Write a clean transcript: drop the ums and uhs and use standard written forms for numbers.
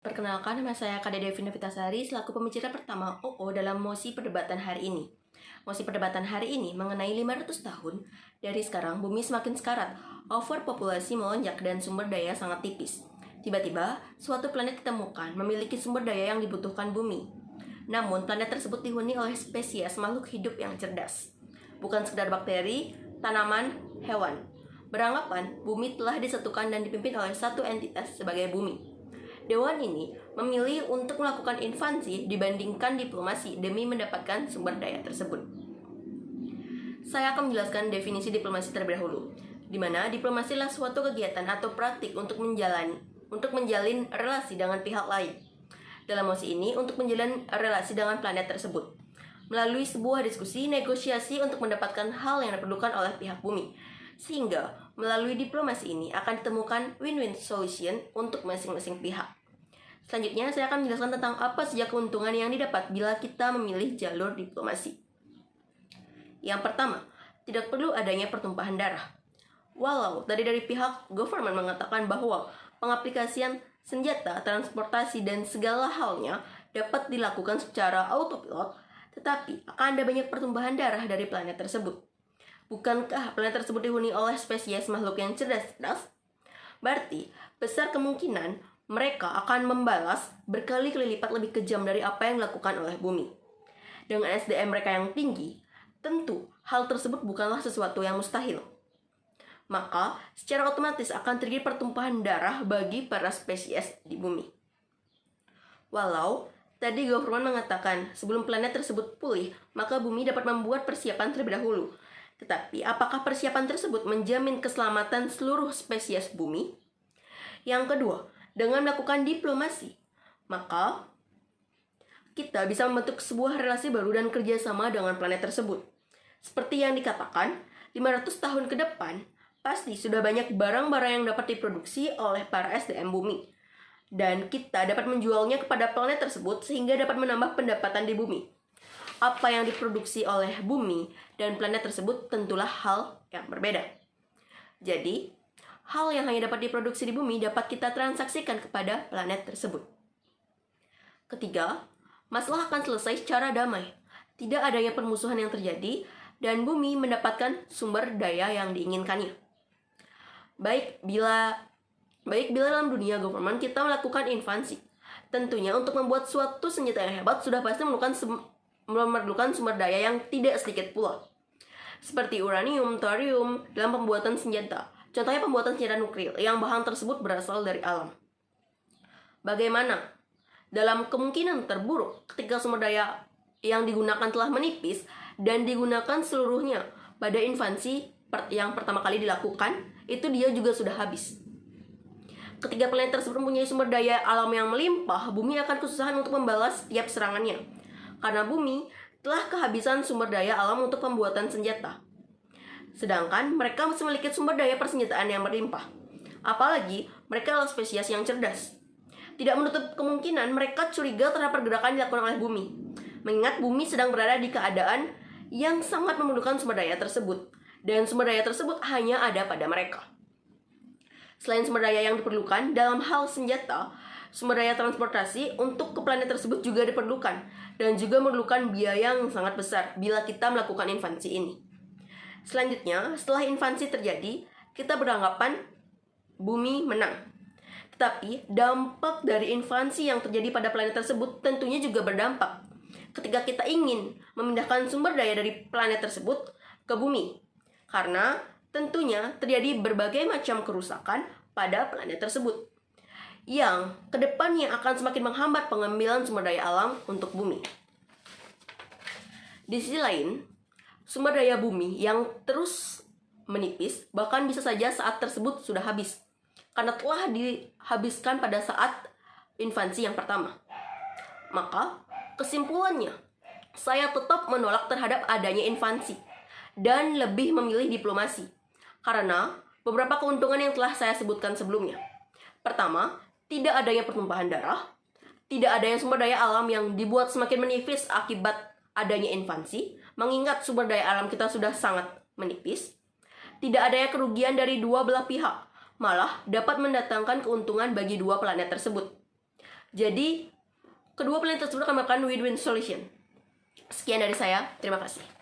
Perkenalkan, nama saya Kade Devi Novitasari selaku pembicara pertama OO dalam mosi perdebatan hari ini. Mosi perdebatan hari ini mengenai 500 tahun dari sekarang bumi semakin sekarat, overpopulasi melonjak dan sumber daya sangat tipis. Tiba-tiba, suatu planet ditemukan memiliki sumber daya yang dibutuhkan bumi. Namun, planet tersebut dihuni oleh spesies makhluk hidup yang cerdas. Bukan sekedar bakteri, tanaman, hewan. Beranggapan, bumi telah disatukan dan dipimpin oleh satu entitas sebagai bumi. Dewan ini memilih untuk melakukan invasi dibandingkan diplomasi demi mendapatkan sumber daya tersebut. Saya akan menjelaskan definisi diplomasi terlebih dahulu, di mana diplomasi adalah suatu kegiatan atau praktik untuk menjalin relasi dengan pihak lain. Dalam mosi ini, untuk menjalin relasi dengan planet tersebut, melalui sebuah diskusi negosiasi untuk mendapatkan hal yang diperlukan oleh pihak bumi, sehingga melalui diplomasi ini akan ditemukan win-win solution untuk masing-masing pihak. Selanjutnya, saya akan menjelaskan tentang apa saja keuntungan yang didapat bila kita memilih jalur diplomasi. Yang pertama, tidak perlu adanya pertumpahan darah. Walau tadi dari pihak government mengatakan bahwa pengaplikasian senjata, transportasi, dan segala halnya dapat dilakukan secara autopilot, tetapi akan ada banyak pertumpahan darah dari planet tersebut. Bukankah planet tersebut dihuni oleh spesies makhluk yang cerdas? Berarti, besar kemungkinan mereka akan membalas berkali-kali lipat lebih kejam dari apa yang dilakukan oleh bumi. Dengan SDM mereka yang tinggi, tentu hal tersebut bukanlah sesuatu yang mustahil. Maka, secara otomatis akan terjadi pertumpahan darah bagi para spesies di bumi. Walau tadi government mengatakan sebelum planet tersebut pulih, maka bumi dapat membuat persiapan terlebih dahulu. Tetapi, apakah persiapan tersebut menjamin keselamatan seluruh spesies bumi? Yang kedua, dengan melakukan diplomasi, maka kita bisa membentuk sebuah relasi baru dan kerjasama dengan planet tersebut. Seperti yang dikatakan, 500 tahun ke depan, pasti sudah banyak barang-barang yang dapat diproduksi oleh para SDM bumi. Dan kita dapat menjualnya kepada planet tersebut sehingga dapat menambah pendapatan di bumi. Apa yang diproduksi oleh bumi dan planet tersebut tentulah hal yang berbeda. Jadi, hal yang hanya dapat diproduksi di bumi dapat kita transaksikan kepada planet tersebut. Ketiga, masalah akan selesai secara damai. Tidak adanya permusuhan yang terjadi dan bumi mendapatkan sumber daya yang diinginkannya. Baik bila dalam dunia government kita melakukan invasi, tentunya untuk membuat suatu senjata yang hebat sudah pasti memerlukan sumber daya yang tidak sedikit pula. Seperti uranium, thorium dalam pembuatan senjata. Contohnya pembuatan senjata nuklir yang bahan tersebut berasal dari alam. Bagaimana? Dalam kemungkinan terburuk ketika sumber daya yang digunakan telah menipis dan digunakan seluruhnya pada invasi yang pertama kali dilakukan, itu dia juga sudah habis. Ketika planet tersebut mempunyai sumber daya alam yang melimpah, bumi akan kesusahan untuk membalas setiap serangannya. Karena bumi telah kehabisan sumber daya alam untuk pembuatan senjata. Sedangkan mereka masih memiliki sumber daya persenjataan yang berlimpah. Apalagi mereka adalah spesies yang cerdas. Tidak menutup kemungkinan mereka curiga terhadap pergerakan yang dilakukan oleh bumi. Mengingat bumi sedang berada di keadaan yang sangat memerlukan sumber daya tersebut. Dan sumber daya tersebut hanya ada pada mereka. Selain sumber daya yang diperlukan dalam hal senjata, sumber daya transportasi untuk ke planet tersebut juga diperlukan. Dan juga memerlukan biaya yang sangat besar bila kita melakukan invasi ini. Selanjutnya, setelah invasi terjadi, kita beranggapan bumi menang. Tetapi, dampak dari invasi yang terjadi pada planet tersebut tentunya juga berdampak ketika kita ingin memindahkan sumber daya dari planet tersebut ke bumi. Karena tentunya terjadi berbagai macam kerusakan pada planet tersebut yang kedepannya akan semakin menghambat pengambilan sumber daya alam untuk bumi. Di sisi lain, sumber daya bumi yang terus menipis, bahkan bisa saja saat tersebut sudah habis, karena telah dihabiskan pada saat invasi yang pertama. Maka, kesimpulannya, saya tetap menolak terhadap adanya invasi, dan lebih memilih diplomasi, karena beberapa keuntungan yang telah saya sebutkan sebelumnya. Pertama, tidak adanya pertumpahan darah, tidak adanya sumber daya alam yang dibuat semakin menipis akibat adanya invasi, mengingat sumber daya alam kita sudah sangat menipis. Tidak adanya kerugian dari dua belah pihak, malah dapat mendatangkan keuntungan bagi dua planet tersebut. Jadi kedua plan tersebut akan melakukan win-win solution. Sekian dari saya, terima kasih.